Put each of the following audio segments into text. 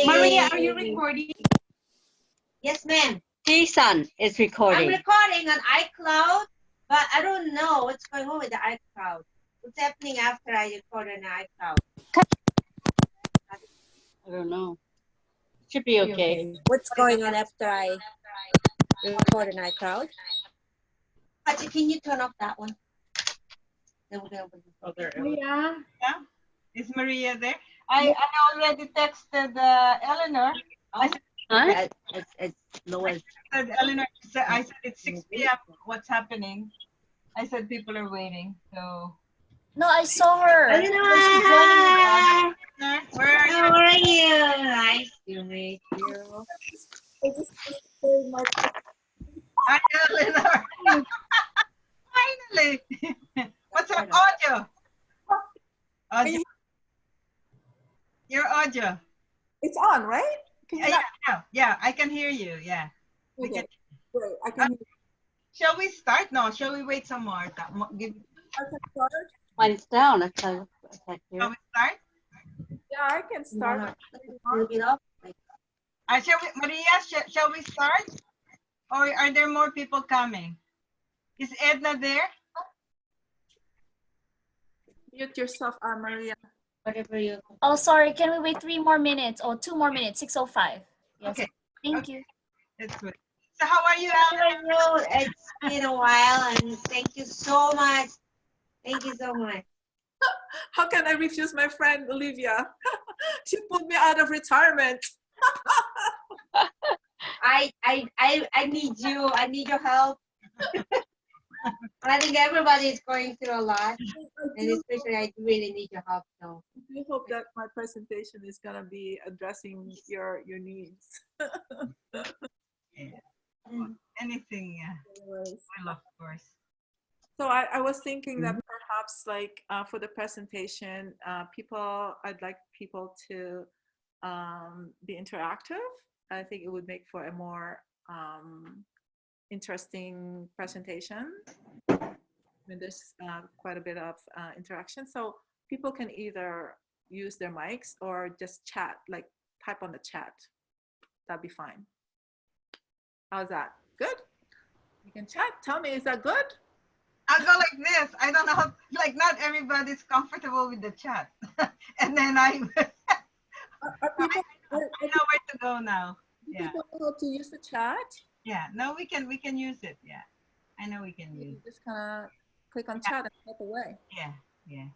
Maria, are you recording? Yes, ma'am. Jason is recording. I'm recording on iCloud, but I don't know what's going on with the iCloud. What's happening after I record on iCloud? I don't know. Should be okay. What's going on after I record on iCloud? Pachi, can you turn off that one? Maria? Yeah? Is Maria there? I already texted Eleanor. I Huh? It's Lois. said, Eleanor, I said it's 6 p.m. What's happening? I said people are waiting. So. No, I saw her. Eleanor! Where are you? How are you? Nice to meet you. Hi, Eleanor. Finally. What's our audio? Audio. Your audio. It's on, right? Can you Yeah, I can hear you. Yeah. We Okay. can. Great. I can Shall we start? No, shall we wait some more? Give, start. Mine's down. I can't shall hear. we start? Yeah, I can start. Move it up. Maria, shall we start? Or are there more people coming? Is Edna there? Mute yourself, Maria. Whatever you. Oh, sorry. Can we wait 3 more minutes or 2 more minutes? 6:05. Yes. Okay. Thank you. That's good. So how are you, How Eleanor? are you? It's been a while, and thank you so much. Thank you so much. How can I refuse my friend Olivia? She pulled me out of retirement. I need you. I need your help. I think everybody is going through a lot, and especially I really need your help. So I do hope that my presentation is gonna be addressing your needs. Anything, Anyways. well, of course. So I was thinking that perhaps like for the presentation, I'd like people to be interactive. I think it would make for a more interesting presentation. I mean, there's quite a bit of interaction. So people can either use their mics or just chat, like type on the chat. That'd be fine. How's that? Good? You can chat. Tell me, is that good? I'll go like this. I don't know how, like not everybody's comfortable with the chat. And then I know where to go now. Yeah. People know how to use the chat? Yeah. No, we can use it. Yeah. I know we can use it. Just kind of click on chat and type away. Yeah. Yeah.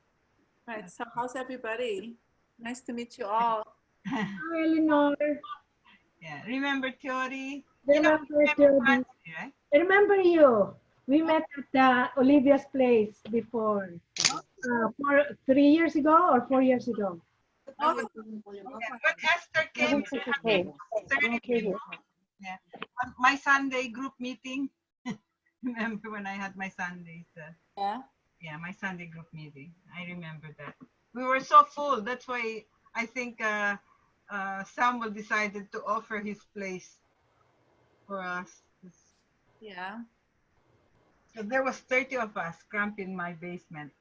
Right. So how's everybody? Nice to meet you all. Hi, Eleanor. Yeah. Remember Theory? Remember, Theory, right? I remember you. We met at Olivia's place before. 3 years ago or 4 years ago. Yeah. When Esther came to yeah. My Sunday group meeting. Remember when I had my Sundays? Yeah. Yeah, my Sunday group meeting. I remember that. We were so full. That's why I think Samuel decided to offer his place for us. Yeah. So there was 30 of us cramped in my basement.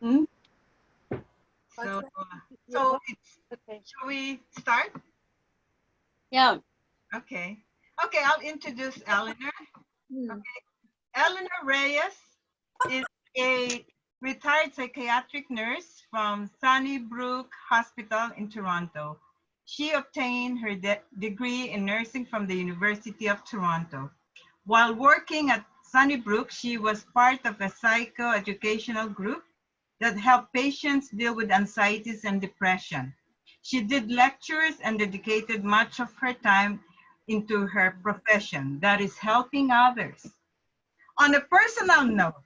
Hmm? So, shall we start? Yeah. Okay. Okay, I'll introduce Eleanor. Okay. Eleanor Reyes is a retired psychiatric nurse from Sunnybrook Hospital in Toronto. She obtained her degree in nursing from the University of Toronto. While working at Sunnybrook, she was part of a psychoeducational group that helped patients deal with anxieties and depression. She did lectures and dedicated much of her time into her profession, that is helping others. On a personal note,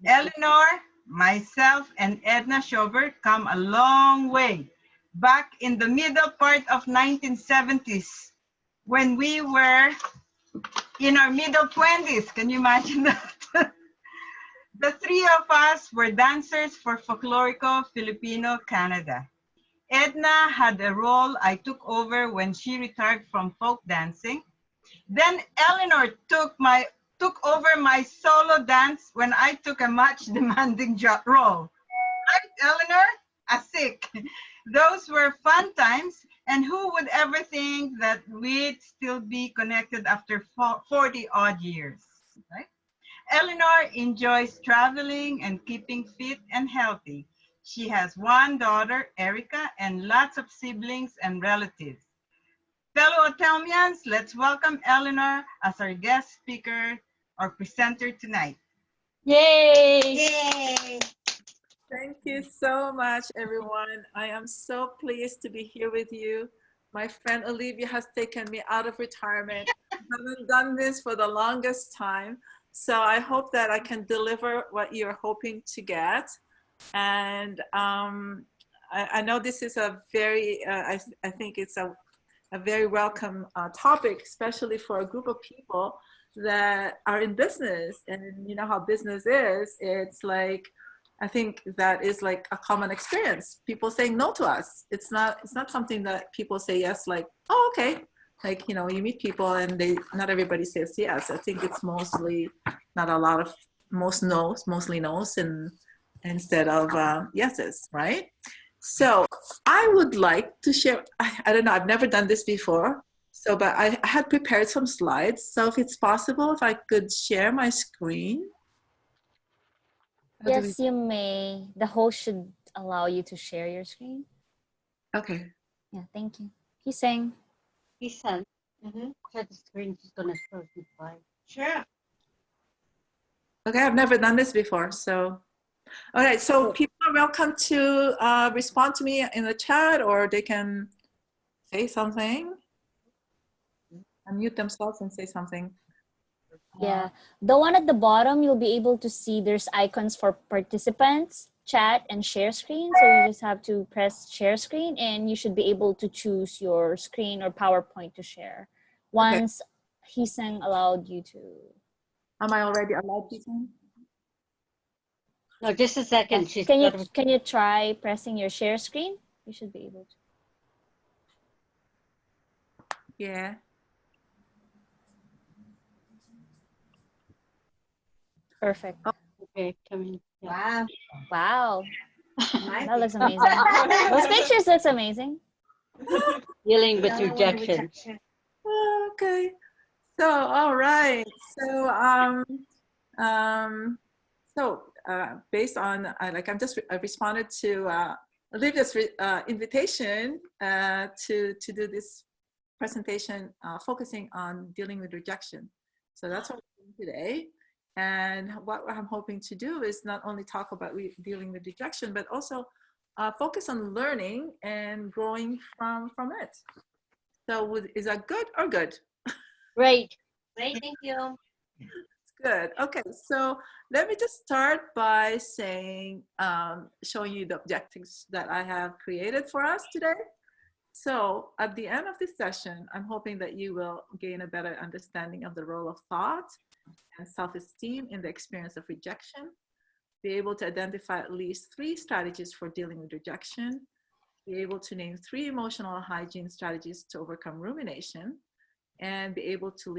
Eleanor, myself, and Edna Schobert come a long way back in the middle part of 1970s when we were in our middle 20s. Can you imagine that? The three of us were dancers for Folklorico Filipino Canada. Edna had a role I took over when she retired from folk dancing. Then Eleanor took over my solo dance when I took a much demanding role. Right, Eleanor? Asik. Those were fun times And who would ever think that we'd still be connected after 40 odd years, right? Eleanor enjoys traveling and keeping fit and healthy. She has one daughter, Erica, and lots of siblings and relatives. Fellow Atomians, let's welcome Eleanor as our guest speaker or presenter tonight. Yay! Yay! Thank you so much, everyone. I am so pleased to be here with you. My friend Olivia has taken me out of retirement. I haven't done this for the longest time. So I hope that I can deliver what you're hoping to get. And I know this is a very, I think it's a very welcome topic, especially for a group of people that are in business. And you know how business is. It's like, I think that is like a common experience. People saying no to us. It's not something that people say yes, like, oh, okay. Like, you know, you meet people and not everybody says yes. I think it's mostly not a lot of, mostly no's and instead of yeses, right? So I would like to share, I don't know, I've never done this before. So, but I had prepared some slides. So if it's possible, if I could share my screen. Yes, you may. The host should allow you to share your screen. Okay. Yeah, thank you. He's saying. Share the screen. She's gonna start with 5. Sure. Okay, I've never done this before, so. All right, so people are welcome to respond to me in the chat, or they can say something, unmute themselves and say something. Yeah, the one at the bottom, you'll be able to see there's icons for participants, chat, and share screen. So you just have to press share screen and you should be able to choose your screen or PowerPoint to share once Hiseng allowed you to. Am I already allowed to? No, just a second. Yes. She's Can you try pressing your share screen? You should be able to. Yeah. Perfect. Okay, come in. Wow. Wow, My that looks amazing. Those pictures looks amazing. Dealing with rejection. Okay. So, all right. So, based on, I responded to Olivia's invitation to do this presentation focusing on dealing with rejection. So that's what we're doing today. And what I'm hoping to do is not only talk about dealing with rejection, but also focus on learning and growing from it. So is that good or good? Great. Great, thank you. Good. Okay, so let me just start by saying, showing you the objectives that I have created for us today. So at the end of this session, I'm hoping that you will gain a better understanding of the role of thought and self-esteem in the experience of rejection, be able to identify at least 3 strategies for dealing with rejection, be able to name 3 emotional hygiene strategies to overcome rumination, and be able to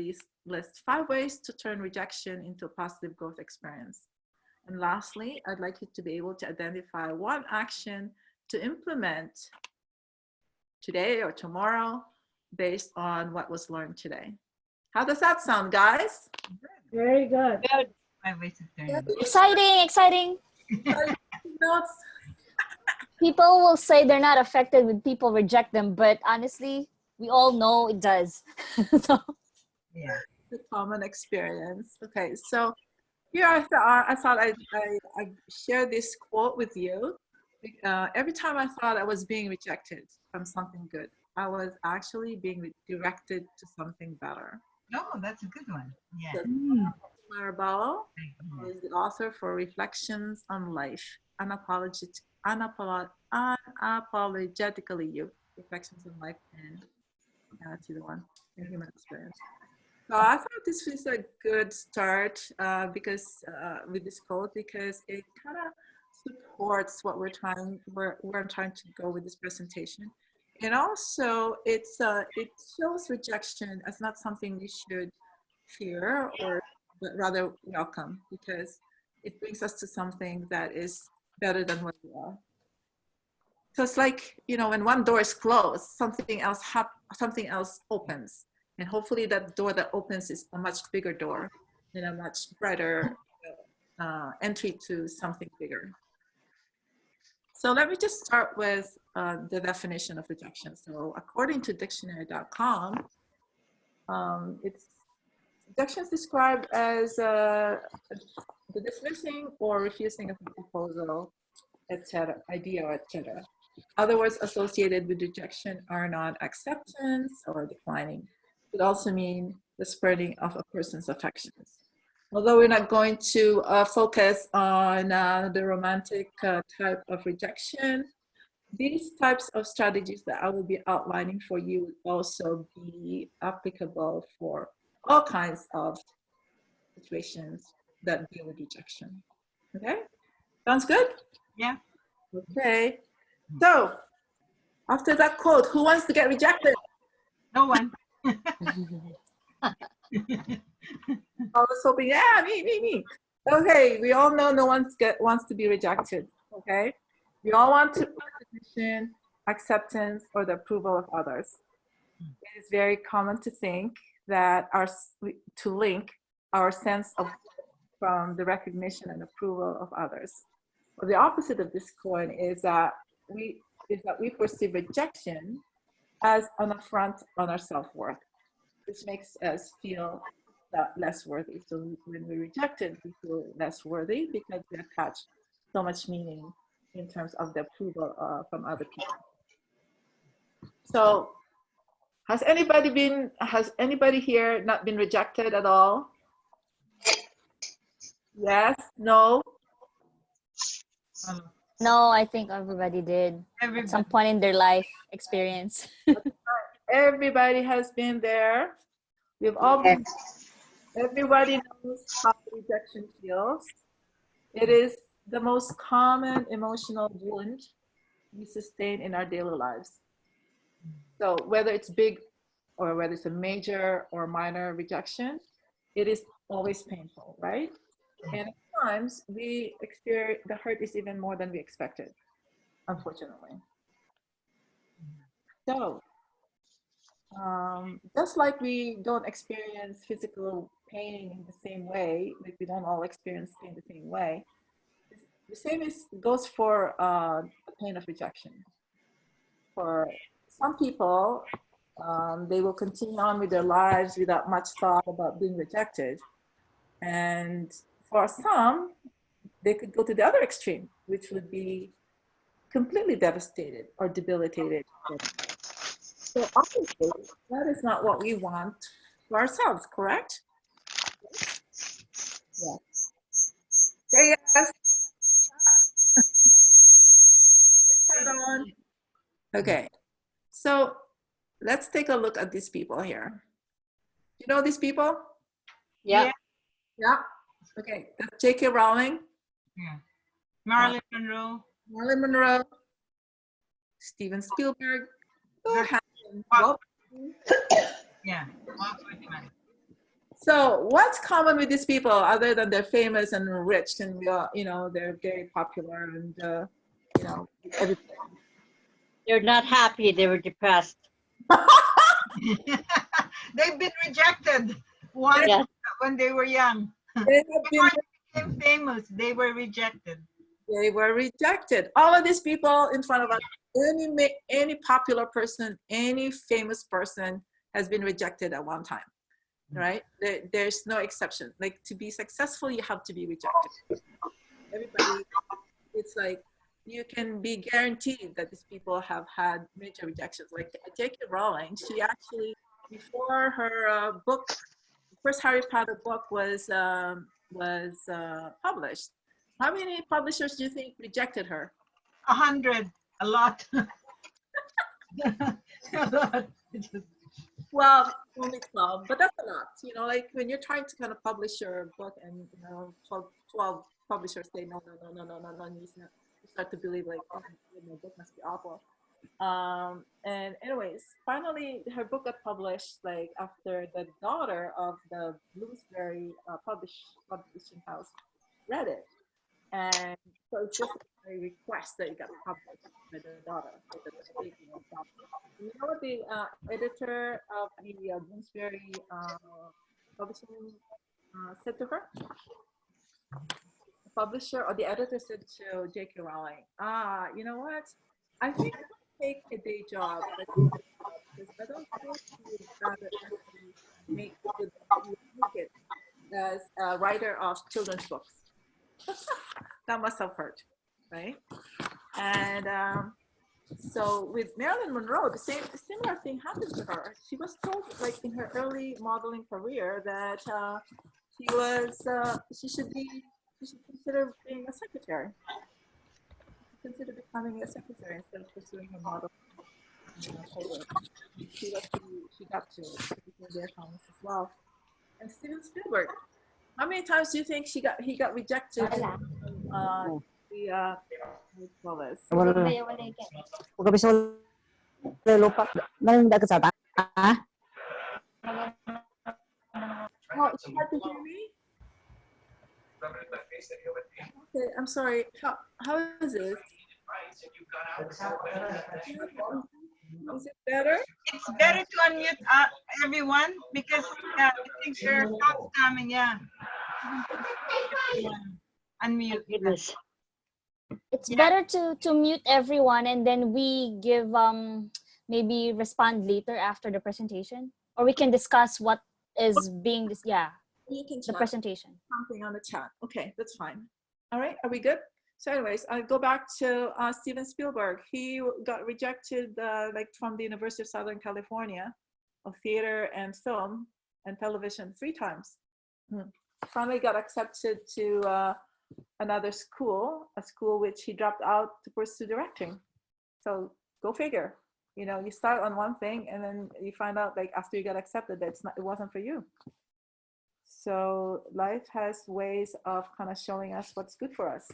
list 5 ways to turn rejection into a positive growth experience. And lastly, I'd like you to be able to identify 1 action to implement today or tomorrow based on what was learned today. How does that sound, guys? Very good. I wasted turn. Exciting. Notes? People will say they're not affected when people reject them, but honestly, we all know it does. So. Yeah. The common experience. Okay, so here I thought I'd share this quote with you. Every time I thought I was being rejected from something good, I was actually being directed to something better. Oh, that's a good one. Yeah. Marabao is the author for Reflections on Life, Unapologetically You, Reflections on Life and to the one in Human Experience. So I thought this was a good start because with this quote, because it kind of supports what where I'm trying to go with this presentation. And also it shows rejection as not something we should fear but rather welcome, because it brings us to something that is better than what we are. So it's like, you know, when one door is closed, something else opens. And hopefully that door that opens is a much bigger door and a much brighter entry to something bigger. So let me just start with the definition of rejection. So according to dictionary.com, rejection is described as the dismissing or refusing of a proposal, etc., idea, or etc. Other words associated with rejection are non-acceptance or declining. It also means the spreading of a person's affections. Although we're not going to focus on the romantic type of rejection, these types of strategies that I will be outlining for you would also be applicable for all kinds of situations that deal with rejection. Okay, sounds good? Yeah. Okay, so after that quote, who wants to get rejected? No one. I was hoping, yeah, me. Okay, we all know no one wants to be rejected, okay? We all want recognition, acceptance, or the approval of others. It is very common to think that to link our sense of from the recognition and approval of others. Well, the opposite of this coin is that we perceive rejection as an affront on our self-worth, which makes us feel less worthy. So when we're rejected, we feel less worthy because we attach so much meaning in terms of the approval from other people. So has anybody here not been rejected at all? Yes, no? No, I think everybody did at some point in their life experience. Everybody has been there. We've all been, everybody knows how rejection feels. It is the most common emotional wound we sustain in our daily lives. So whether it's big or whether it's a major or minor rejection, it is always painful, right? And at times we experience the hurt is even more than we expected, unfortunately. So just like we don't experience physical pain in the same way, like we don't all experience pain the same way, the same goes for the pain of rejection. For some people, they will continue on with their lives without much thought about being rejected. And for some, they could go to the other extreme, which would be completely devastated or debilitated. So obviously, that is not what we want for ourselves, correct? Yeah. Say yes. Turn on. Okay, so let's take a look at these people here. You know these people? Yeah. Yeah. Okay, that's J.K. Rowling. Yeah. Marilyn Monroe. Marilyn Monroe. Steven Spielberg. Yeah. So what's common with these people other than they're famous and rich and you know they're very popular and you know everything? They're not happy. They were depressed. They've been rejected once Yeah. when they were young. They have been, Before they became famous, they were rejected. they were rejected. All of these people in front of us, any popular person, any famous person has been rejected at one time, right? There's no exception. Like to be successful, you have to be rejected. Everybody, it's like you can be guaranteed that these people have had major rejections. Like J.K. Rowling, she actually, before her book, first Harry Potter book was published, how many publishers do you think rejected her? 100, a lot. A lot. Well, only 12, but that's a lot. You know, like when you're trying to kind of publish your book and, you know, 12 publishers say, no, you start to believe like, oh, my book must be awful. And anyways, finally her book got published like after the daughter of the Bloomsbury publishing house read it. And so it's just a request that it got published by the daughter, by the baby and daughter. You know what the editor of the Bloomsbury publishing said to her? The publisher or the editor said to J.K. Rowling, you know what? I think I'll take a day job, because I don't think you'd rather actually make it as a writer of children's books. That must have hurt, right? And so with Marilyn Monroe, the similar thing happened to her. She was told, like in her early modeling career, that she should consider being a secretary. Consider becoming a secretary instead of pursuing her model career. She got to their comments as well. And Steven Spielberg, how many times do you think he got rejected? What do you call this? Oh, it's hard to hear me? Okay, I'm sorry. How is this? Is it better? It's better to unmute everyone because I think there are talks coming. Yeah. Unmute. Goodness. It's better to mute everyone, and then we give maybe respond later after the presentation, or we can discuss what is being You can the chat presentation. something on the chat. Okay, that's fine. All right, are we good? So anyways, I'll go back to Steven Spielberg. He got rejected like from the University of Southern California of theater and film and television 3 times. Finally got accepted to another school, a school which he dropped out to pursue directing. So go figure. You know, you start on one thing and then you find out like after you get accepted that it wasn't for you. So life has ways of kind of showing us what's good for us.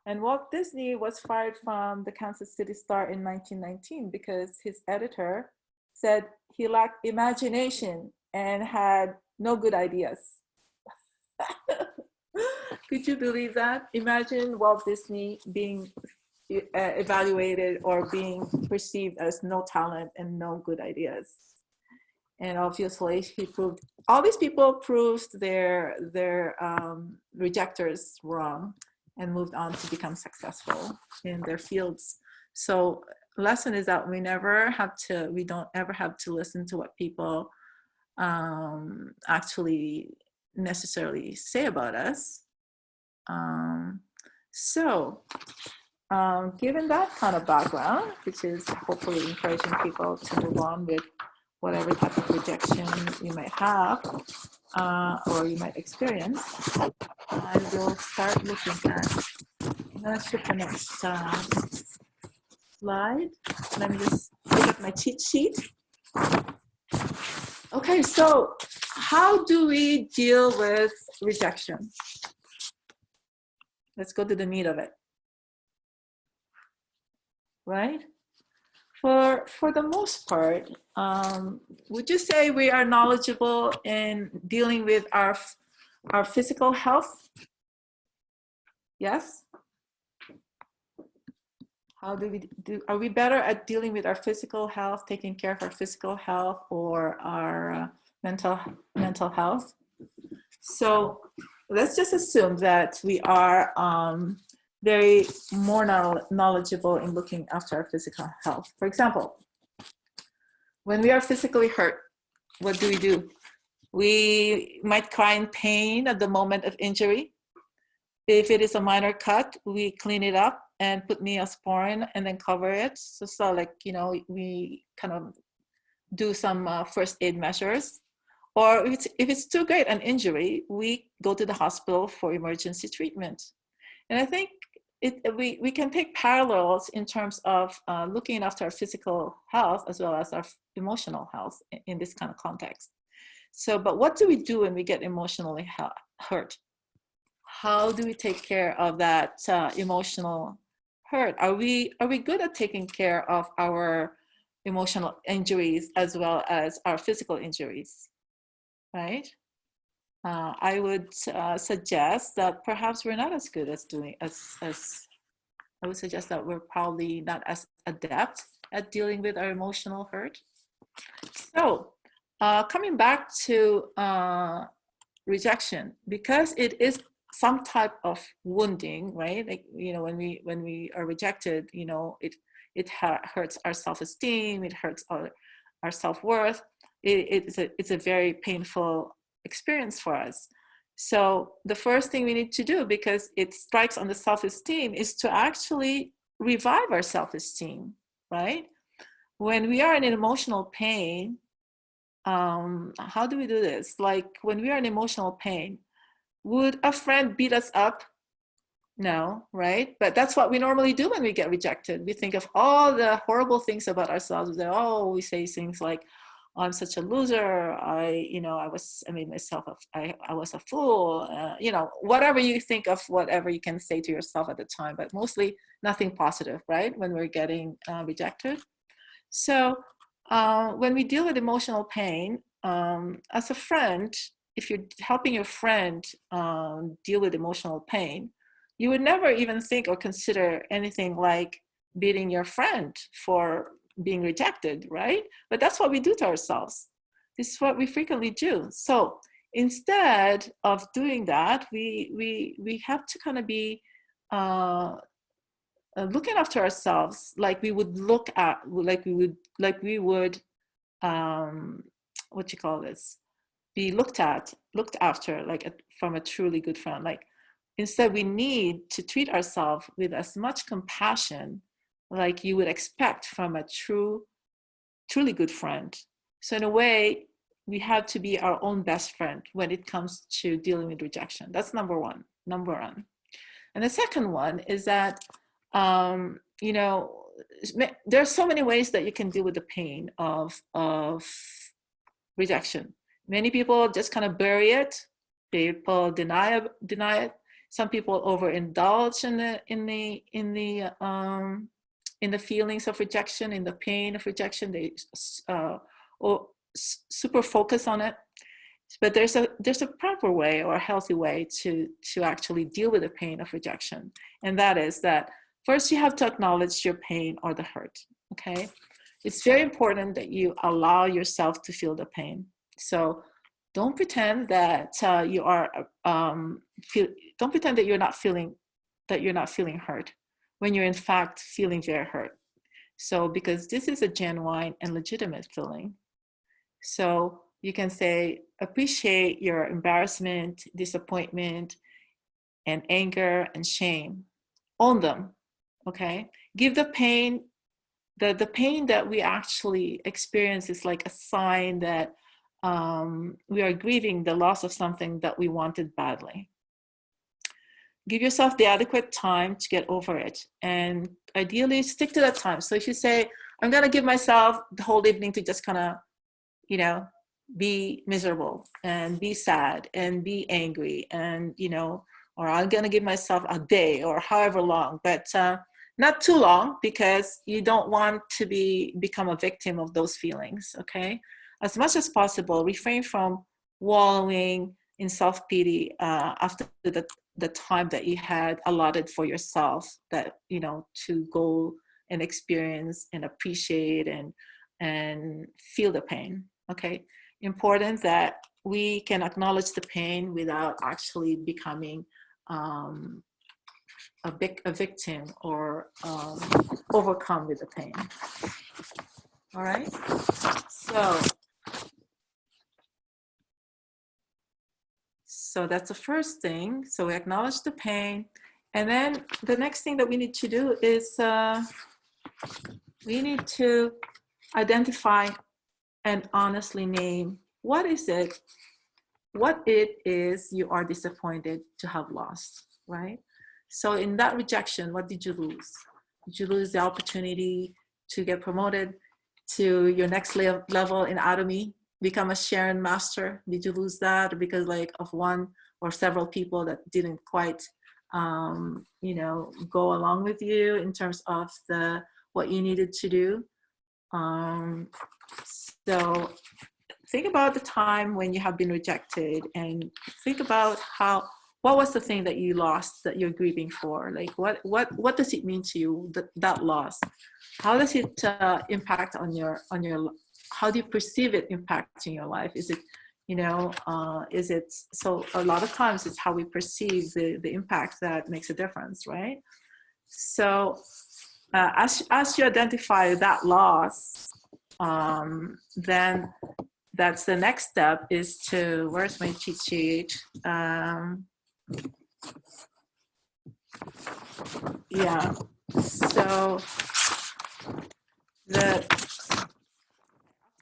And Walt Disney was fired from the Kansas City Star in 1919 because his editor said he lacked imagination and had no good ideas. Could you believe that? Imagine Walt Disney being evaluated or being perceived as no talent and no good ideas. And obviously he proved, all these people proved their rejectors wrong and moved on to become successful in their fields. So lesson is that we don't ever have to listen to what people actually necessarily say about us. Given that kind of background, which is hopefully encouraging people to move on with whatever type of rejection you might have or you might experience, I will start looking at, I'm going to shoot the next slide. Let me just look at my cheat sheet. Okay, so how do we deal with rejection? Let's go to the meat of it. Right? For the most part, would you say we are knowledgeable in dealing with our physical health? Yes? How do we do? Are we better at dealing with our physical health, taking care of our physical health or our mental health? So let's just assume that we are very more knowledgeable in looking after our physical health. For example, when we are physically hurt, what do? We might cry in pain at the moment of injury. If it is a minor cut, we clean it up and put Neosporin and then cover it. So like, you know, we kind of do some first aid measures. Or if it's too great an injury, we go to the hospital for emergency treatment. And I think we can take parallels in terms of looking after our physical health as well as our emotional health in this kind of context. So, but what do we do when we get emotionally hurt? How do we take care of that emotional hurt? Are we good at taking care of our emotional injuries as well as our physical injuries? Right? I would suggest that perhaps we're not as good as doing as I would suggest that we're probably not as adept at dealing with our emotional hurt. So coming back to rejection, because it is some type of wounding, right? Like, you know, when we are rejected, you know, it hurts our self-esteem, it hurts our self-worth. It's a very painful experience for us. So the first thing we need to do, because it strikes on the self-esteem, is to actually revive our self-esteem, right? When we are in an emotional pain, how do we do this? Like, when we are in emotional pain, would a friend beat us up? No, right? But that's what we normally do when we get rejected. We think of all the horrible things about ourselves. We say things like, oh, I'm such a loser. I made myself, I was a fool. You know, whatever you think of, whatever you can say to yourself at the time, but mostly nothing positive, right? When we're getting rejected. So when we deal with emotional pain, as a friend, if you're helping your friend deal with emotional pain, you would never even think or consider anything like beating your friend for being rejected, right? But that's what we do to ourselves. This is what we frequently do. So instead of doing that, we have to kind of be looking after ourselves, like we would what you call this, be looked after, like from a truly good friend. Like, instead, we need to treat ourselves with as much compassion like you would expect from a truly good friend. So in a way, we have to be our own best friend when it comes to dealing with rejection. That's number one. And the second one is that, you know, there are so many ways that you can deal with the pain of rejection. Many people just kind of bury it. People deny it. Some people overindulge in the feelings of rejection, in the pain of rejection. They super focus on it. But there's a proper way, or a healthy way, to actually deal with the pain of rejection. And that is that first you have to acknowledge your pain or the hurt, okay? It's very important that you allow yourself to feel the pain. So don't pretend that don't pretend that you're not feeling hurt when you're in fact feeling very hurt. So, because this is a genuine and legitimate feeling. So you can say, appreciate your embarrassment, disappointment, and anger and shame. Own them, okay? Give the pain, the pain that we actually experience is like a sign that we are grieving the loss of something that we wanted badly. Give yourself the adequate time to get over it, and ideally stick to that time. So if you say, I'm gonna give myself the whole evening to just kind of, you know, be miserable and be sad and be angry, and, you know, or I'm gonna give myself a day or however long, but not too long, because you don't want to become a victim of those feelings, okay? As much as possible, refrain from wallowing in self-pity after the time that you had allotted for yourself, that, you know, to go and experience and appreciate and feel the pain, okay? Important that we can acknowledge the pain without actually becoming a victim or overcome with the pain. All right, so that's the first thing. So we acknowledge the pain, and then the next thing that we need to do is we need to identify and honestly name what it is you are disappointed to have lost, right? So in that rejection, what did you lose? Did you lose the opportunity to get promoted to your next level in Atomy, become a Sharon master? Did you lose that because like of one or several people that didn't quite, you know, go along with you in terms of what you needed to do? So think about the time when you have been rejected, and think about what was the thing that you lost that you're grieving for? Like what does it mean to you, that loss? How does it impact on your how do you perceive it impacting your life? Is it, you know, is it, so a lot of times it's how we perceive the impact that makes a difference, right? So as you identify that loss, then that's the next step, is to, where's my cheat sheet? Yeah, so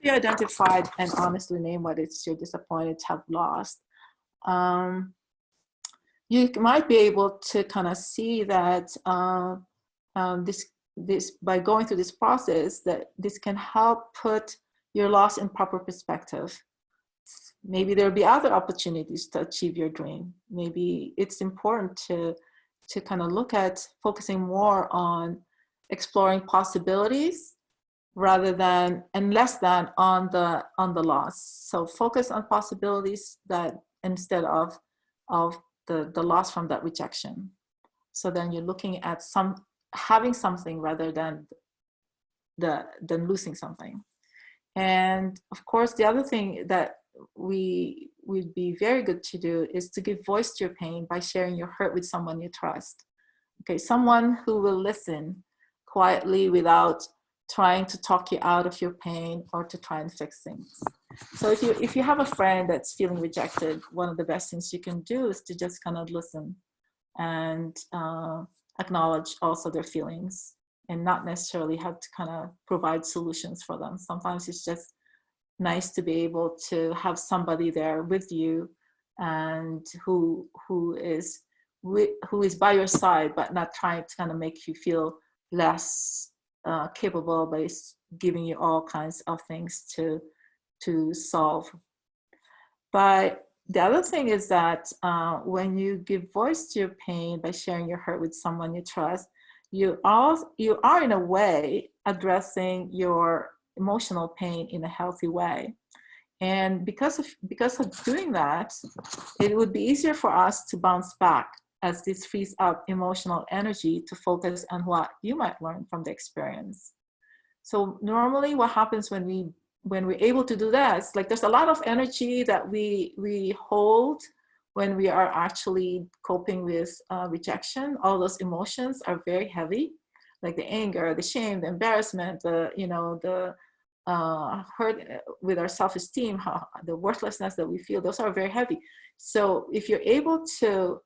you identified and honestly name what it's you're disappointed to have lost, you might be able to kind of see that this by going through this process, that this can help put your loss in proper perspective. Maybe there'll be other opportunities to achieve your dream. Maybe it's important to kind of look at focusing more on exploring possibilities rather than, and less than on the loss. So focus on possibilities that instead of the loss from that rejection. So then you're looking at having something rather than losing something. And of course, the other thing that we would be very good to do is to give voice to your pain by sharing your hurt with someone you trust. Okay, someone who will listen quietly without trying to talk you out of your pain or to try and fix things. So if you have a friend that's feeling rejected, one of the best things you can do is to just kind of listen and acknowledge also their feelings, and not necessarily have to kind of provide solutions for them. Sometimes it's just nice to be able to have somebody there with you, and who is by your side, but not trying to kind of make you feel less capable by giving you all kinds of things to solve. But the other thing is that when you give voice to your pain by sharing your hurt with someone you trust, you are in a way addressing your emotional pain in a healthy way. And because of doing that, it would be easier for us to bounce back, as this frees up emotional energy to focus on what you might learn from the experience. So normally what happens when we're able to do that, it's like there's a lot of energy that we hold when we are actually coping with rejection. All those emotions are very heavy, like the anger, the shame, the embarrassment, the hurt with our self-esteem, the worthlessness that we feel. Those are very heavy. So if you're able to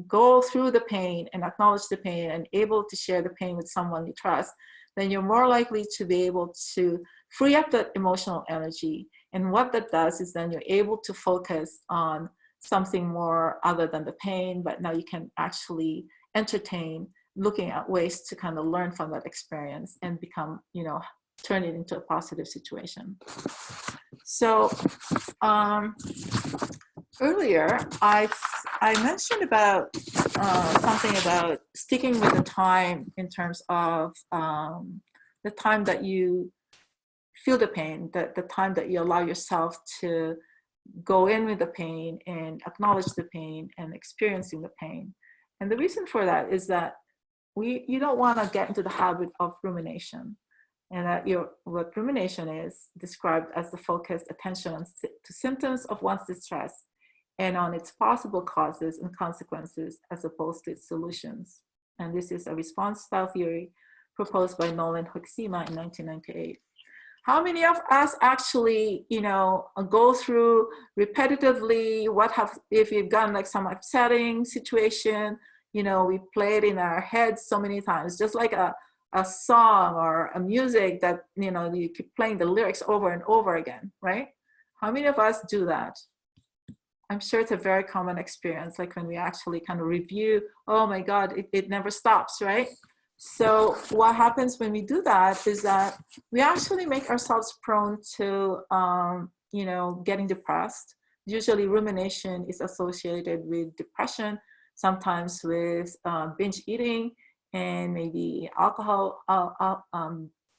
go through the pain and acknowledge the pain and able to share the pain with someone you trust, then you're more likely to be able to free up that emotional energy. And what that does is then you're able to focus on something more other than the pain, but now you can actually entertain looking at ways to kind of learn from that experience and become, turn it into a positive situation. So earlier, I mentioned about something about sticking with the time in terms of the time that you feel the pain, the time that you allow yourself to go in with the pain and acknowledge the pain and experiencing the pain. And the reason for that is that you don't want to get into the habit of rumination. And that what rumination is described as the focused attention to symptoms of one's distress and on its possible causes and consequences as opposed to its solutions. And this is a response style theory proposed by Nolan Hoeksema in 1998. How many of us actually, go through repetitively if you've gotten like some upsetting situation, we play it in our heads so many times, just like a song or a music that, you keep playing the lyrics over and over again, right? How many of us do that? I'm sure it's a very common experience, like when we actually kind of review, oh my God, it never stops, right? So what happens when we do that is that we actually make ourselves prone to, getting depressed. Usually rumination is associated with depression, sometimes with binge eating, and maybe alcohol,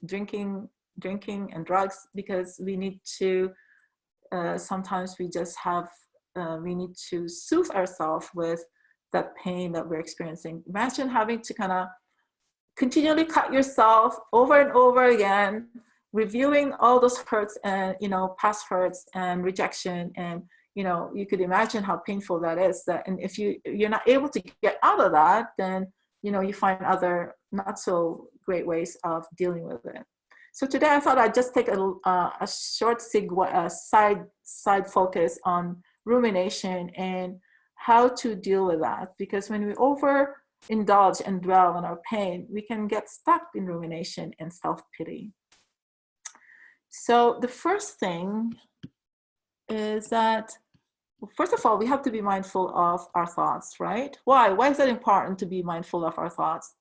drinking and drugs, because we need to, sometimes we just have we need to soothe ourselves with that pain that we're experiencing. Imagine having to kind of continually cut yourself over and over again, reviewing all those hurts and, you know, past hurts and rejection. And, you know, you could imagine how painful that is. And if you're not able to get out of that, then, you know, you find other not so great ways of dealing with it. So today I thought I'd just take a short side focus on rumination and how to deal with that. Because when we overindulge and dwell on our pain, we can get stuck in rumination and self-pity. So the first thing is that, well, first of all, we have to be mindful of our thoughts, right? Why? Why is it important to be mindful of our thoughts?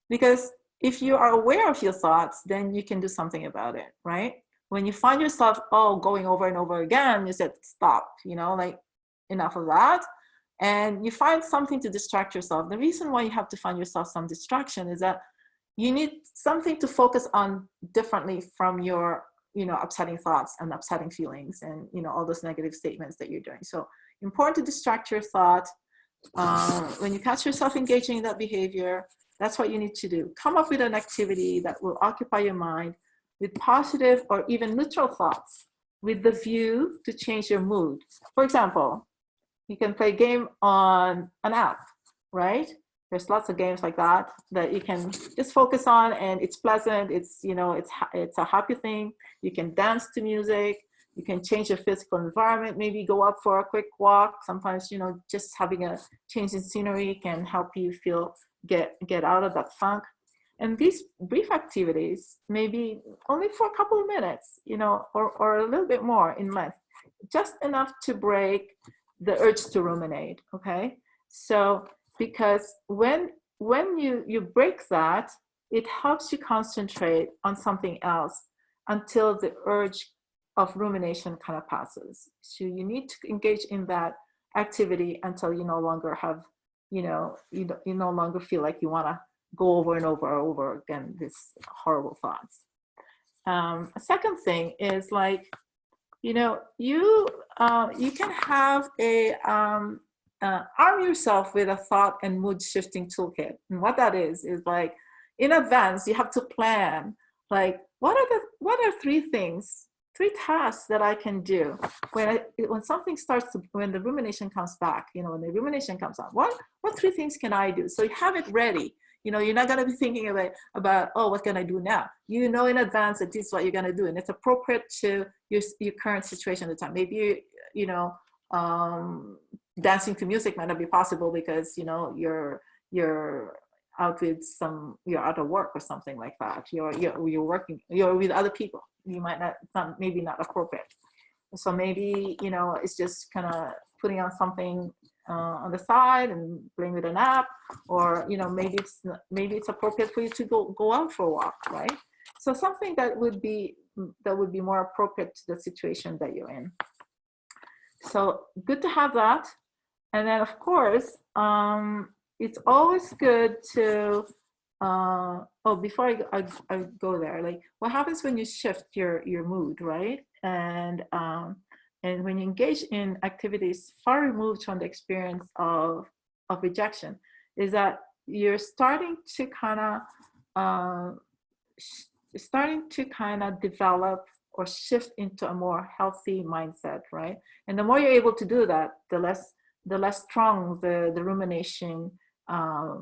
Because if you are aware of your thoughts, then you can do something about it, right? When you find yourself, going over and over again, you said, stop, you know, like enough of that. And you find something to distract yourself. The reason why you have to find yourself some distraction is that you need something to focus on differently from your, you know, upsetting thoughts and upsetting feelings and, you know, all those negative statements that you're doing. So important to distract your thought. When you catch yourself engaging in that behavior, that's what you need to do. Come up with an activity that will occupy your mind with positive or even neutral thoughts with the view to change your mood. For example, you can play a game on an app, right? There's lots of games like that that you can just focus on, and it's pleasant. It's, you know, it's a happy thing. You can dance to music. You can change your physical environment, maybe go out for a quick walk. Sometimes, you know, just having a change in scenery can help you get out of that funk. And these brief activities, maybe only for a couple of minutes, you know, or a little bit more in length, just enough to break the urge to ruminate, okay? So, because when you break that, it helps you concentrate on something else until the urge of rumination kind of passes. So you need to engage in that activity until you no longer have, you know, you no longer feel like you want to go over and over again these horrible thoughts. A second thing is, like, you know, you can have a arm yourself with a thought and mood shifting toolkit. And what that is like, in advance you have to plan, like, what are three tasks that I can do when something starts to, when the rumination comes back, you know, when the rumination comes on, what three things can I do? So you have it ready. You know, you're not going to be thinking about, oh, what can I do now? You know in advance that this is what you're going to do, and it's appropriate to your current situation at the time. Maybe, you know, dancing to music might not be possible because, you know, you're out with you're out of work or something like that. You're working, you're with other people. You might not, maybe not appropriate. So maybe, you know, it's just kind of putting on something on the side and playing with an app, or, you know, maybe it's appropriate for you to go out for a walk, right? So something that would be more appropriate to the situation that you're in. So good to have that. And then, of course, it's always good to before I go there, like, what happens when you shift your mood, right? And when you engage in activities far removed from the experience of rejection, is that you're starting to kind of develop or shift into a more healthy mindset, right? And the more you're able to do that, the less strong the rumination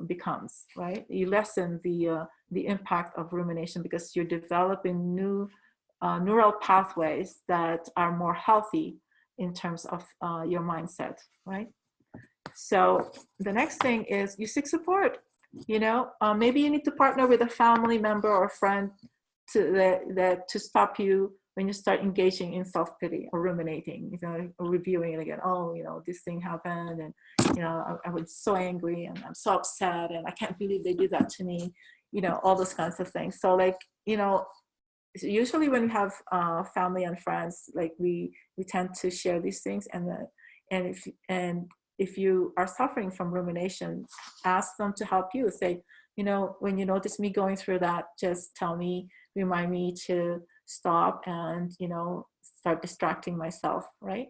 becomes, right? You lessen the impact of rumination because you're developing new neural pathways that are more healthy in terms of your mindset, right? So the next thing is you seek support. You know, maybe you need to partner with a family member or a friend to stop you when you start engaging in self-pity or ruminating, you know, or reviewing it again. Oh, you know, this thing happened, and, you know, I was so angry and I'm so upset and I can't believe they did that to me, you know, all those kinds of things. So, like, you know, usually when we have family and friends, like, we tend to share these things, and if you are suffering from rumination, ask them to help you. Say, you know, when you notice me going through that, just tell me, remind me to stop and, you know, start distracting myself, right?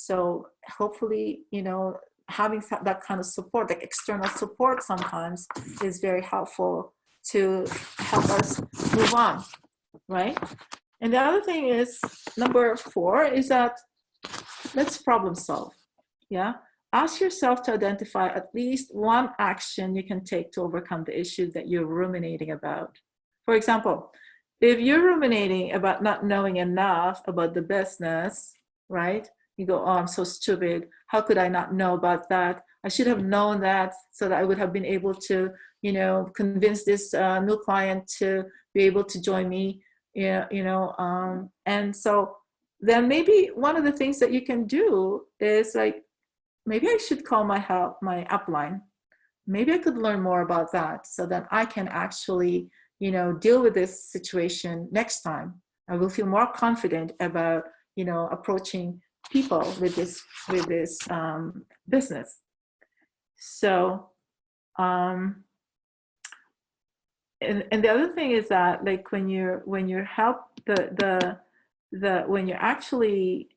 So hopefully, you know, having that kind of support, like external support sometimes is very helpful to help us move on, right? And the other thing is, number 4 is that let's problem solve. Yeah. Ask yourself to identify at least one action you can take to overcome the issue that you're ruminating about. For example, if you're ruminating about not knowing enough about the business, right? You go, oh, I'm so stupid. How could I not know about that? I should have known that so that I would have been able to, you know, convince this new client to be able to join me. Yeah, you know, and so then maybe one of the things that you can do is like, maybe I should call my upline. Maybe I could learn more about that so that I can actually, you know, deal with this situation next time. I will feel more confident about, you know, approaching people with this business. So, and the other thing is that, like, when you're when you're actually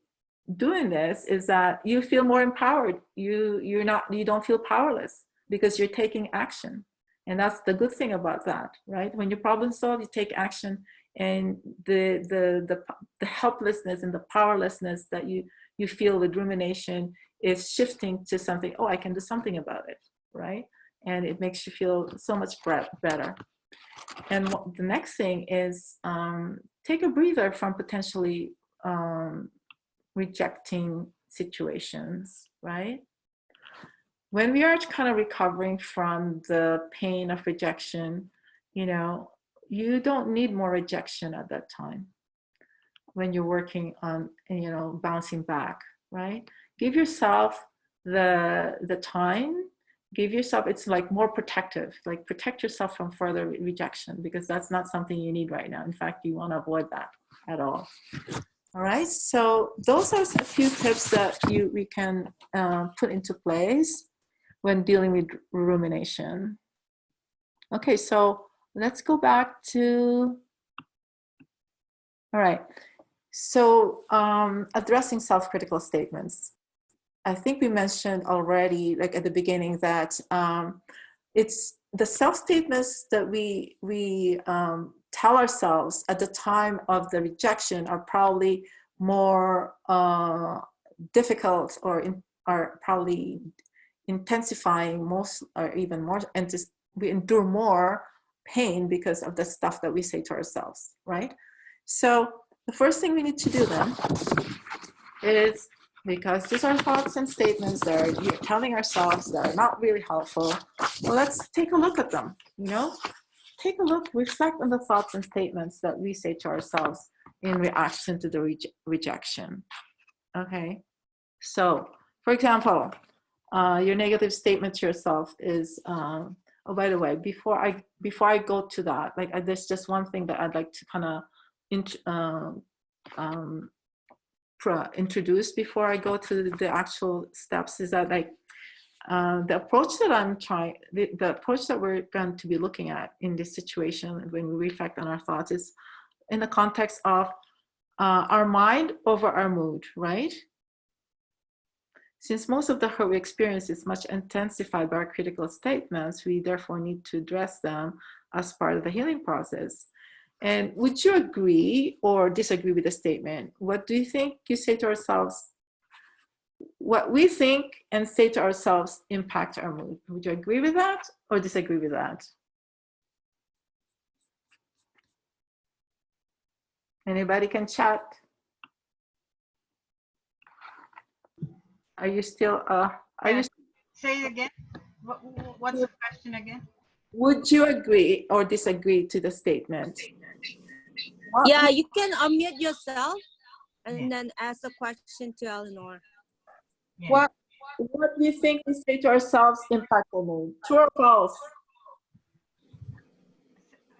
doing this, is that you feel more empowered. You don't feel powerless because you're taking action. And that's the good thing about that, right? When you problem solve, you take action, and the helplessness and the powerlessness that you feel with rumination is shifting to something, oh, I can do something about it, right? And it makes you feel so much better. And the next thing is take a breather from potentially rejecting situations, right? When we are kind of recovering from the pain of rejection, you know, you don't need more rejection at that time when you're working on, you know, bouncing back, right? Give yourself the time, give yourself, it's like more protective, like protect yourself from further rejection, because that's not something you need right now. In fact, you want to avoid that at all. All right, so those are a few tips that we can put into place when dealing with rumination. Okay, so let's go back to, all right. So addressing self-critical statements. I think we mentioned already, like at the beginning, that it's the self-statements that we tell ourselves at the time of the rejection are probably more difficult, or are probably intensifying most, or even more, and we endure more pain because of the stuff that we say to ourselves, right? So the first thing we need to do then is, because these are thoughts and statements that you're telling ourselves that are not really helpful, well, let's take a look at them, you know? Take a look, reflect on the thoughts and statements that we say to ourselves in reaction to the rejection, okay? So, for example, your negative statement to yourself is, oh, by the way, before I go to that, like there's just one thing that I'd like to kind of introduce before I go to the actual steps, is that, like, the approach that I'm trying, the approach that we're going to be looking at in this situation when we reflect on our thoughts is in the context of our mind over our mood, right? Since most of the hurt we experience is much intensified by our critical statements, we therefore need to address them as part of the healing process. And would you agree or disagree with the statement? What do you think you say to ourselves? What we think and say to ourselves impact our mood. Would you agree with that or disagree with that? Anybody can chat. Are you still, Say it again. What's the question again? Would you agree or disagree to the statement? Yeah, you can unmute yourself and then ask a question to Eleanor. Yeah. What do you think we say to ourselves impact our mood? True or false?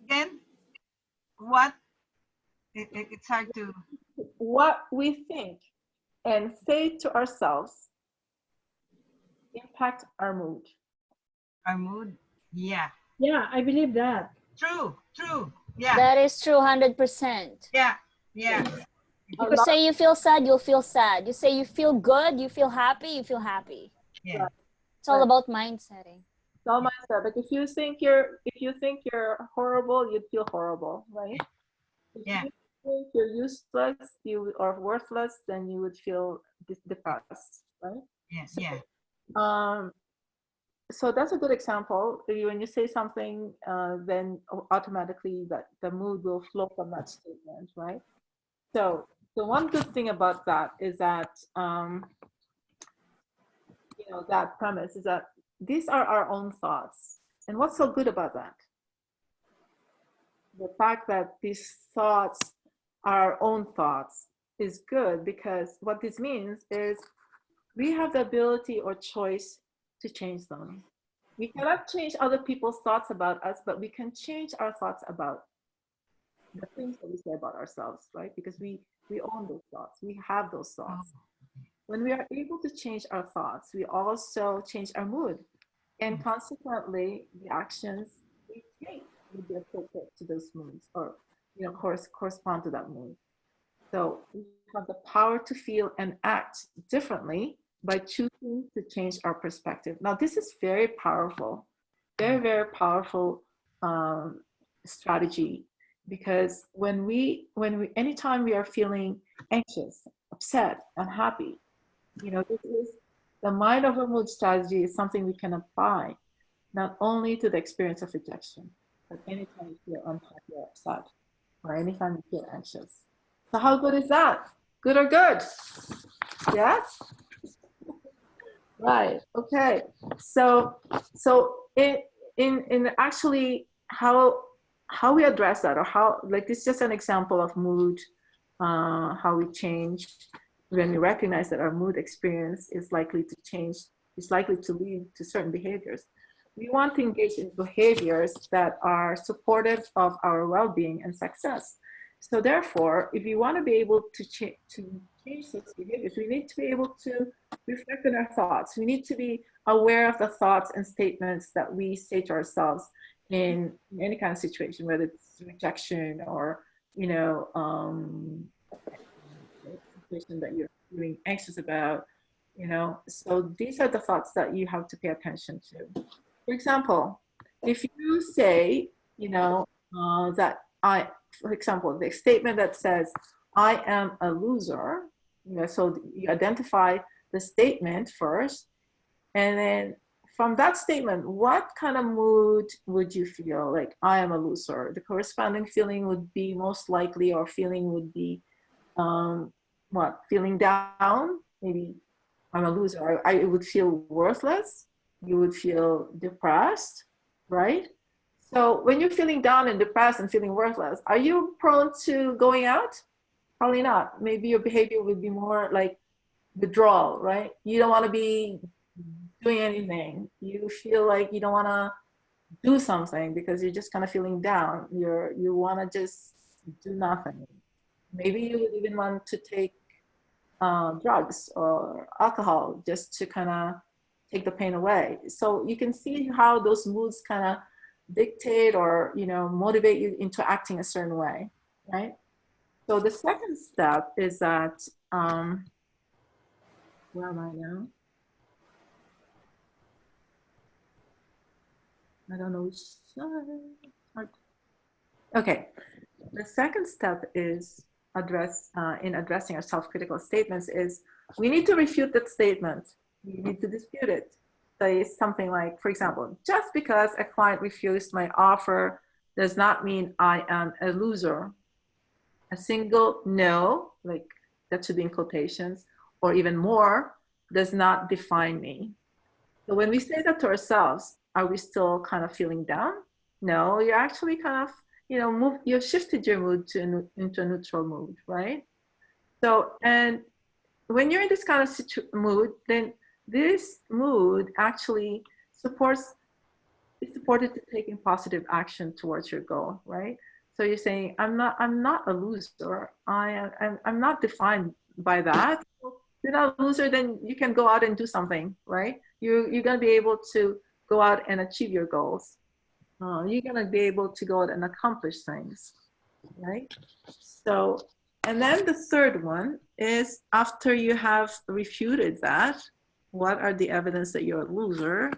Again, what? It's hard to. What we think and say to ourselves impact our mood. Our mood? Yeah. Yeah, I believe that. True. Yeah. That is true, 100%. Yeah. You say you feel sad, you'll feel sad. You say you feel good, you feel happy, you feel happy. Yeah. It's all about mind setting. It's all mindset. Like if you think you're horrible, you'd feel horrible, right? If Yeah. you think you're useless, you are worthless, then you would feel depressed, right? Yeah. So, Yeah. So that's a good example. When you say something, then automatically that the mood will flow from that statement, right? So the one good thing about that is that that premise is that these are our own thoughts. And what's so good about that? The fact that these thoughts are our own thoughts is good, because what this means is we have the ability or choice to change them. We cannot change other people's thoughts about us, but we can change our thoughts about the things that we say about ourselves, right? Because we own those thoughts. We have those thoughts. When we are able to change our thoughts, we also change our mood. And consequently, the actions we take will be appropriate to those moods, or correspond to that mood. So we have the power to feel and act differently by choosing to change our perspective. Now, this is very powerful, very, very powerful strategy, because anytime we are feeling anxious, upset, unhappy, this is the mind over mood strategy is something we can apply not only to the experience of rejection, but anytime you feel unhappy or upset, or anytime you feel anxious. So how good is that? Good or good? Yes? Right. Okay. So in actually how we address that, or how, like, this is just an example of mood, how we change when we recognize that our mood experience is likely to change, is likely to lead to certain behaviors. We want to engage in behaviors that are supportive of our well-being and success. So therefore, if you want to be able to change those behaviors, we need to be able to reflect on our thoughts. We need to be aware of the thoughts and statements that we say to ourselves in any kind of situation, whether it's rejection or, situation that you're feeling anxious about, So these are the thoughts that you have to pay attention to. For example, if you say, that for example, the statement that says, I am a loser, so you identify the statement first, and then from that statement, what kind of mood would you feel? Like, I am a loser. The corresponding feeling would be most likely, or feeling would be, feeling down? Maybe I'm a loser. I would feel worthless. You would feel depressed, right? So when you're feeling down and depressed and feeling worthless, are you prone to going out? Probably not. Maybe your behavior would be more like withdrawal, right? You don't want to be doing anything. You feel like you don't want to do something because you're just kind of feeling down. You want to just do nothing. Maybe you would even want to take drugs or alcohol just to kind of take the pain away. So you can see how those moods kind of dictate or motivate you into acting a certain way, right? So the second step is that where am I now? I don't know which side. Okay, the second step is in addressing our self-critical statements is we need to refute that statement. We need to dispute it. Say something like, for example, just because a client refused my offer does not mean I am a loser. A single no, like that should be in quotations, or even more, does not define me. So when we say that to ourselves, are we still kind of feeling down? No, you're actually kind of, you've shifted your mood into a neutral mood, right? So, and when you're in this kind of mood, then this mood actually is supported to taking positive action towards your goal, right? So you're saying, I'm not a loser. I'm not defined by that. If you're not a loser, then you can go out and do something, right? You're gonna be able to go out and achieve your goals. You're gonna be able to go out and accomplish things, right? So And then the third one is after you have refuted that, what are the evidence that you're a loser?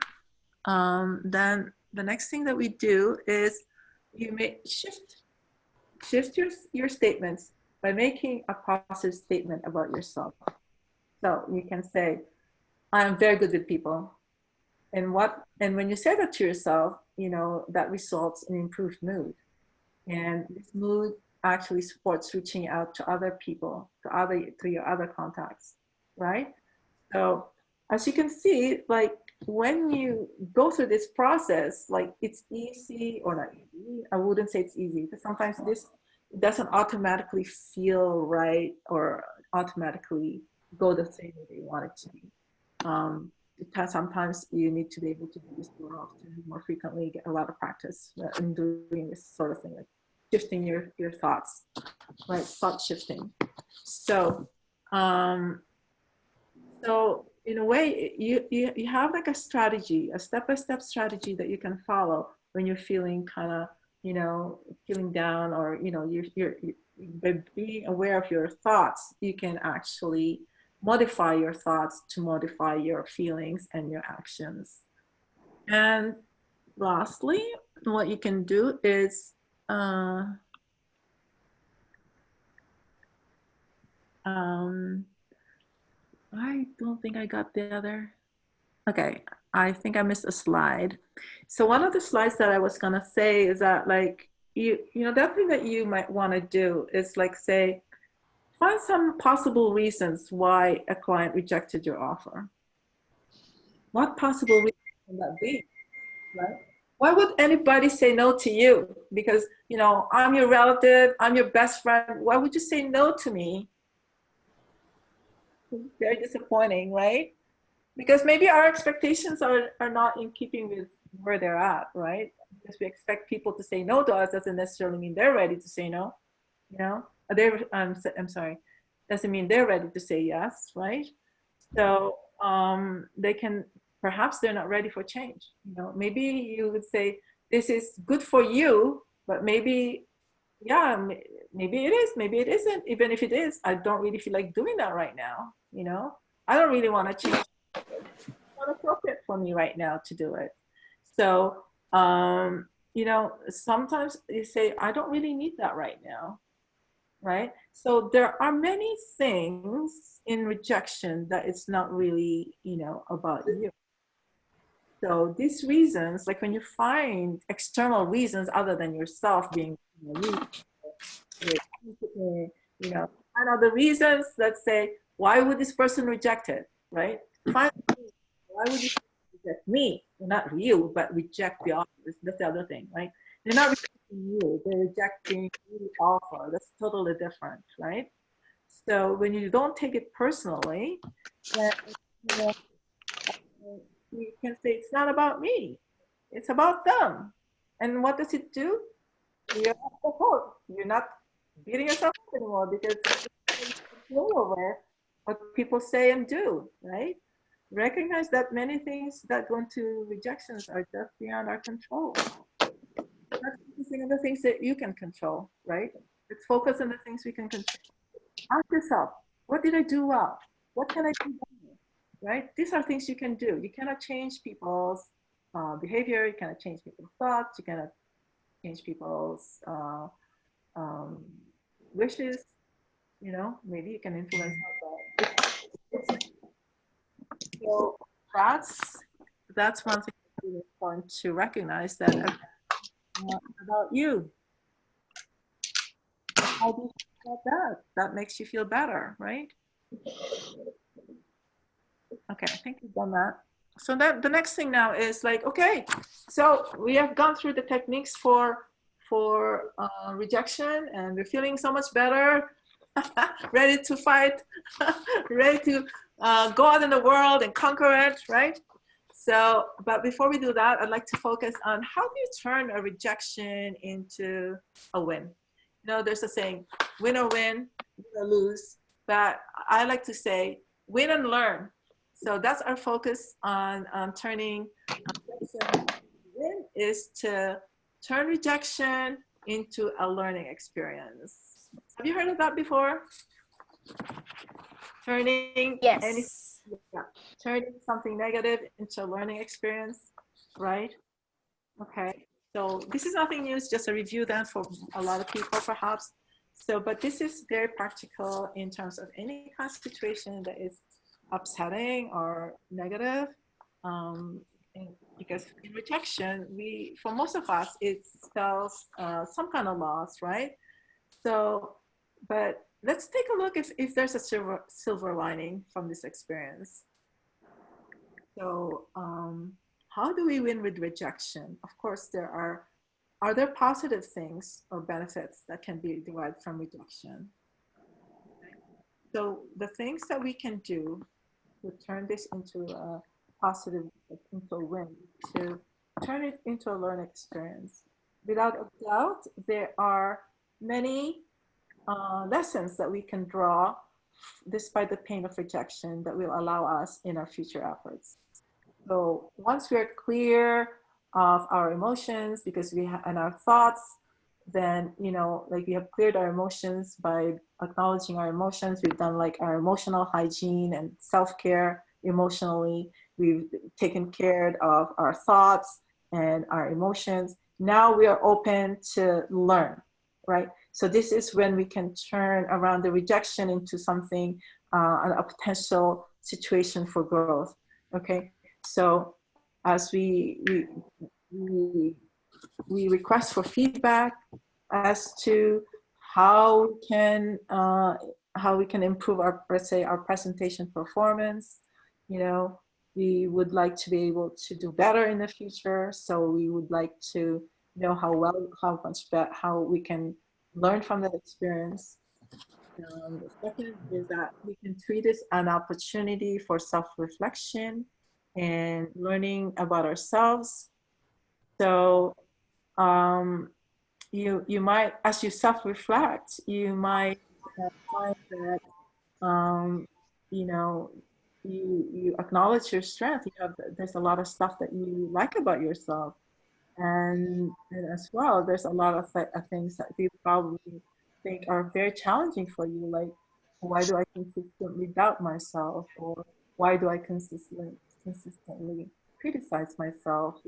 Then the next thing that we do is you may shift your statements by making a positive statement about yourself. So you can say, I am very good with people. And when you say that to yourself, you know, that results in improved mood. And this mood actually supports reaching out to other people, to your other contacts, right? So as you can see, like when you go through this process, like it's easy or not easy. I wouldn't say it's easy because sometimes this doesn't automatically feel right or automatically go the same way you want it to be. Because sometimes you need to be able to do this more often, more frequently, get a lot of practice in doing this sort of thing, like shifting your thoughts, right? Thought shifting. So, so in a way, you have like a strategy, a step-by-step strategy that you can follow when you're feeling kind of, you know, feeling down, or you know, you're by being aware of your thoughts, you can actually modify your thoughts to modify your feelings and your actions. And lastly, what you can do is I don't think I got the other. Okay, I think I missed a slide. So one of the slides that I was gonna say is that, like, you know, that thing that you might want to do is like say, find some possible reasons why a client rejected your offer. What possible reason can that be, right? Why would anybody say no to you? Because, you know, I'm your relative, I'm your best friend. Why would you say no to me? Very disappointing, right? Because maybe our expectations are not in keeping with where they're at, right? Because we expect people to say no to us doesn't necessarily mean they're ready to say no, you know? I'm sorry, doesn't mean they're ready to say yes, right? So they can, perhaps they're not ready for change. You know, maybe you would say, this is good for you, but maybe, yeah, maybe it is, maybe it isn't. Even if it is, I don't really feel like doing that right now, you know? I don't really want to change. It's not appropriate for me right now to do it. So, you know, sometimes you say, I don't really need that right now, right? So there are many things in rejection that it's not really, you know, about you. So these reasons, like when you find external reasons other than yourself being, you know, find other reasons that say, why would this person reject it, right? Find, why would you reject me? Well, not you, but reject the offer. That's the other thing, right? They're not rejecting you, they're rejecting the offer. That's totally different, right? So when you don't take it personally, then, you know, you can say it's not about me, it's about them. And what does it do? You're off the hook. You're not beating yourself up anymore because you're over what people say and do, right? Recognize that many things that go into rejections are just beyond our control. That's focusing on the things that you can control, right? Let's focus on the things we can control. Ask yourself, what did I do well? What can I do better? Right? These are things you can do. You cannot change people's behavior. You cannot change people's thoughts. You cannot change people's wishes. You know, maybe you can influence that. So that's one thing that's really important to recognize, that about you. How do you feel about that? That makes you feel better, right? Okay, I think we've done that. So then the next thing now is like, okay, so we have gone through the techniques for rejection, and we're feeling so much better, ready to fight, ready to go out in the world and conquer it, right? So, but before we do that, I'd like to focus on how do you turn a rejection into a win? You know, there's a saying, win or win, win or lose, but I like to say win and learn. So that's our focus on turning rejection. Win is to turn rejection into a learning experience. Have you heard of that before? Turning any, Yes. yeah, turning something negative into a learning experience, right? Okay, so this is nothing new, it's just a review then for a lot of people perhaps. So, but this is very practical in terms of any kind of situation that is upsetting or negative. Because in rejection, for most of us, it spells some kind of loss, right? So, but let's take a look if there's a silver lining from this experience. So, how do we win with rejection? Of course, are there positive things or benefits that can be derived from rejection? So the things that we can do to turn this into a positive, into a win, to turn it into a learning experience. Without a doubt, there are many lessons that we can draw despite the pain of rejection that will allow us in our future efforts. So once we're clear of our emotions because and our thoughts, then, like we have cleared our emotions by acknowledging our emotions. We've done like our emotional hygiene and self-care emotionally. We've taken care of our thoughts and our emotions. Now we are open to learn, right? So this is when we can turn around the rejection into something, a potential situation for growth, okay? So as we request for feedback as to how we can improve our, let's say, our presentation performance. We would like to be able to do better in the future. So we would like to know how we can learn from that experience. The second is that we can treat this an opportunity for self-reflection and learning about ourselves. So you might, as you self-reflect, you might find that you acknowledge your strength. There's a lot of stuff that you like about yourself, and as well, there's a lot of things that you probably think are very challenging for you, like why do I consistently doubt myself, or why do I consistently criticize myself,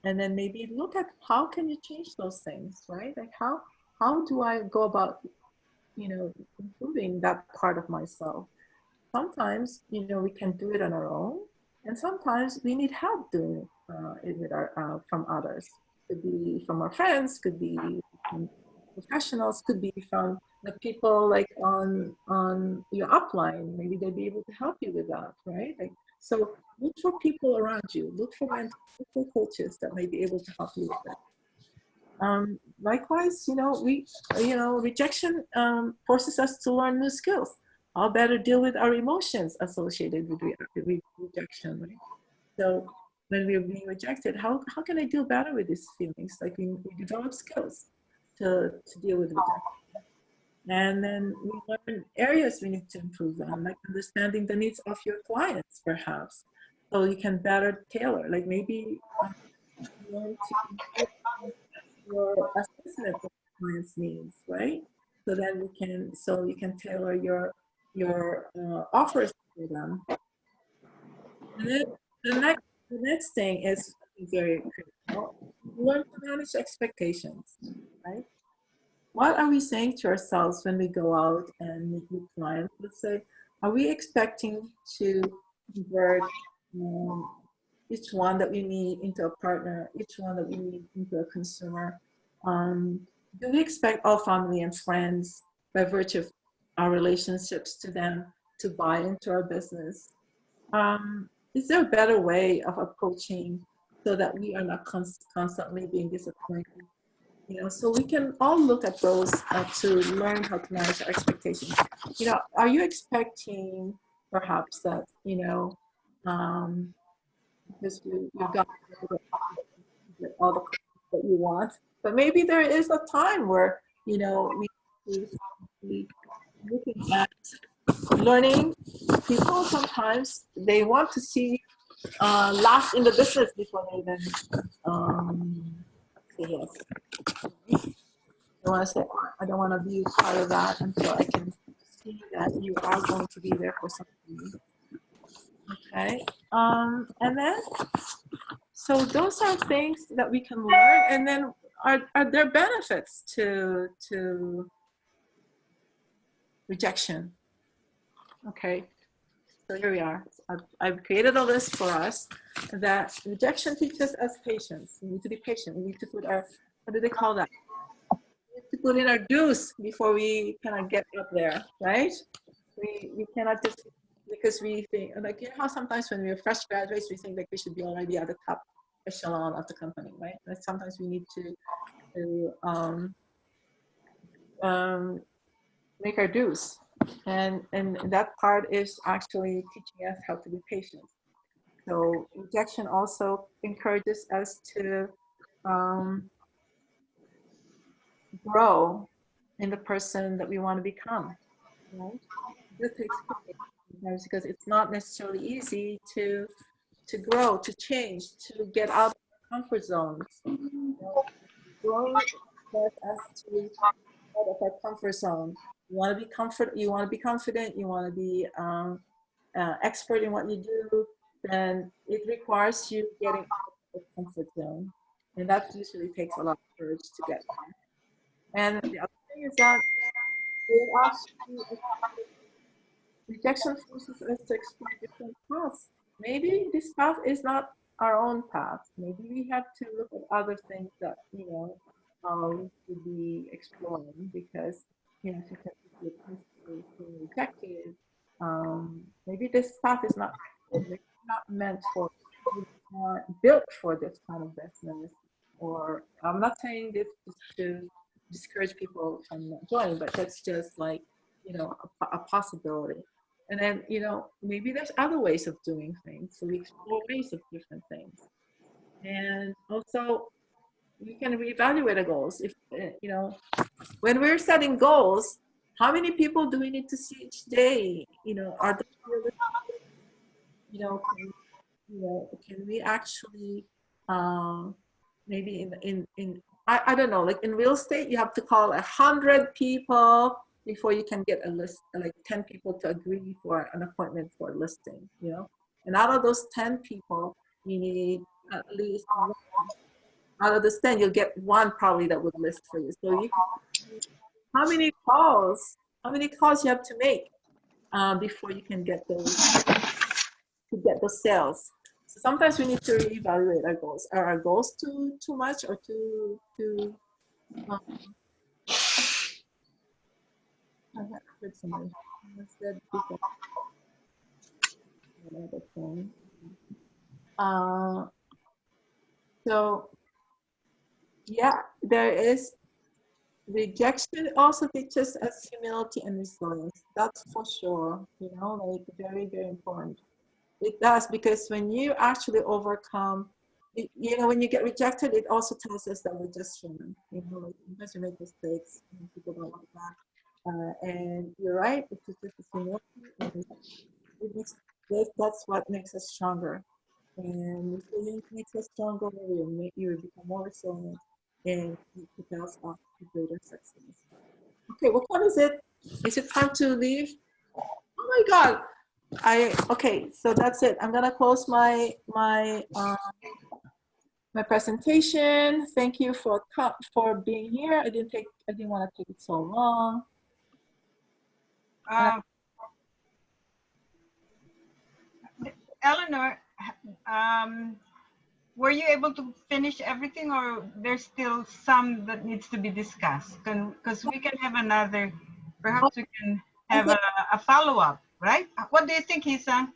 and then maybe look at how can you change those things, right? Like how do I go about, improving that part of myself? Sometimes, we can do it on our own, and sometimes we need help doing it with from others. Could be from our friends, could be from professionals, could be from the people like on your upline. Maybe they'll be able to help you with that, right? Like, so look for people around you. Look for mentors, look for coaches that may be able to help you with that. Likewise, rejection forces us to learn new skills. How better deal with our emotions associated with rejection, right? So when we're being rejected, how can I deal better with these feelings? Like we develop skills to deal with rejection. And then we learn areas we need to improve on, like understanding the needs of your clients, perhaps. So you can better tailor, like maybe learn to your assessment of clients' needs, right? So then you can tailor your offers to them. And then the next thing is very critical. Learn to manage expectations, right? What are we saying to ourselves when we go out and meet with clients? Let's say, are we expecting to convert each one that we meet into a partner, each one that we meet into a consumer? Do we expect all family and friends, by virtue of our relationships to them, to buy into our business? Is there a better way of approaching so that we are not constantly being disappointed? So we can all look at those to learn how to manage our expectations. Are you expecting perhaps that, because you got all the that you want, but maybe there is a time where, we looking at learning. People sometimes they want to see last in the business before they even say yes. want to say, "Oh, I don't want to be part of that until I can see that you are going to be there for something." Okay. And then, so those are things that we can learn. And then, are there benefits to rejection? Okay. So here we are. I've created a list for us that rejection teaches us patience. We need to be patient. We need to put our, what do they call that? We need to put in our dues before we kind of get up there, right? We cannot just, because we think, like, you know how sometimes when we're fresh graduates, we think like we should be already at the top echelon of the company, right? And sometimes we need to make our dues. And that part is actually teaching us how to be patient. So rejection also encourages us to grow in the person that we want to become, right? It takes courage sometimes because it's not necessarily easy to grow, to change, to get out of our comfort zones. You know, growing requires us to out of our comfort zone. You want to be confident. You want to be confident. You want to be expert in what you do. Then it requires you getting out of the comfort zone, and that usually takes a lot of courage to get there. And the other thing is that it actually, rejection forces us to explore different paths. Maybe this path is not our own path. Maybe we have to look at other things that, you know, we should be exploring, because, you know, if you're constantly being rejected, maybe this path is not, maybe not meant for, not built for this kind of business. Or I'm not saying this just to discourage people from not joining, but that's just like, you know, a possibility. And then, you know, maybe there's other ways of doing things. So we explore ways of different things. And also, we can reevaluate our goals. If, you know, when we're setting goals, how many people do we need to see each day? You know, are those realistic? You know, can we actually, maybe I don't know, like in real estate, you have to call 100 people before you can get a list, like 10 people to agree for an appointment for a listing, you know? And out of those 10 people, you need at least one. Out of those 10, you'll get one probably that would list for you. So you, how many calls you have to make before you can get those sales? So sometimes we need to reevaluate our goals. Are our goals too much or too I heard somebody said so yeah, there is rejection also teaches us humility and resilience. That's for sure. You know, like very, very important. It does, because when you actually overcome, you know, when you get rejected, it also tells us that we're just human. You know, like sometimes we make mistakes and people don't like that. And you're right, it teaches us humility, and it makes, that's what makes us stronger. And resilience makes us stronger. You become more resilient, and it propels us to greater success. Okay, what time is it? Is it time to leave? Oh my God. Okay, so that's it. I'm gonna close my presentation. Thank you for being here. I didn't want to take it so long. Eleanor, were you able to finish everything, or there's still some that needs to be discussed? Because we can have another, perhaps we can have a follow-up, right? What do you think, Hisa?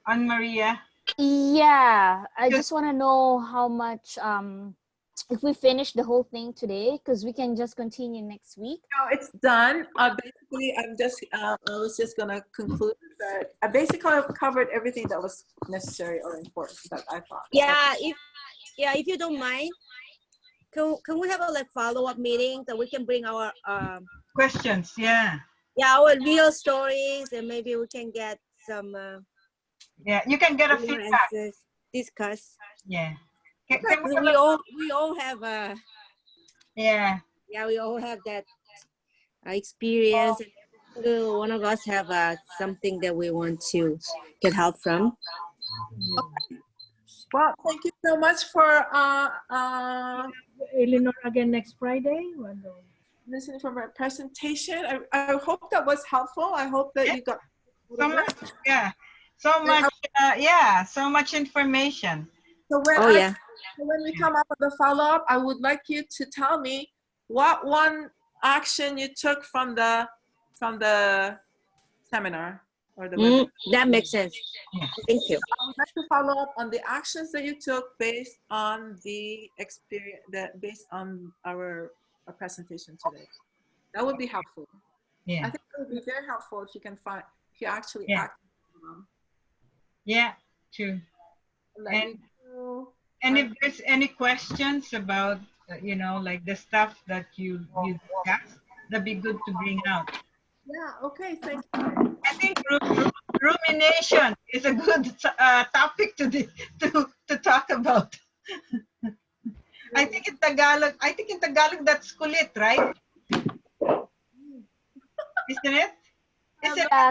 Anne Maria? Yeah, I just want to know how much if we finish the whole thing today, because we can just continue next week. No, it's done. Basically, I was just gonna conclude that I basically covered everything that was necessary or important that I thought. Yeah, if you don't mind, can we have a like follow-up meeting that we can bring our Questions, yeah. Yeah, our real stories, and maybe we can get some yeah, you can get a feedback. Discuss. Yeah. We all have Yeah. we all have that experience. One of us have something that we want to get help from. Well, thank you so much for Eleanor again next Friday. Wonder. listening for my presentation. I hope that was helpful. I hope that you got So much, yeah. So much, so much information. So when Oh, yeah. when we come up with a follow-up, I would like you to tell me what one action you took from the seminar or the webinar. That makes sense. Thank you. I would like to follow up on the actions that you took based on the experience, based on our presentation today. That would be helpful. Yeah. I think it would be very helpful if you can find, if you actually Yeah. act on them. Yeah, true. Like And if there's any questions about, like the stuff that you discussed, that'd be good to bring out. yeah, okay, thank you. I think rumination is a good topic to talk about. I think in Tagalog that's kulit, right? Isn't it? Isn't it? Yeah,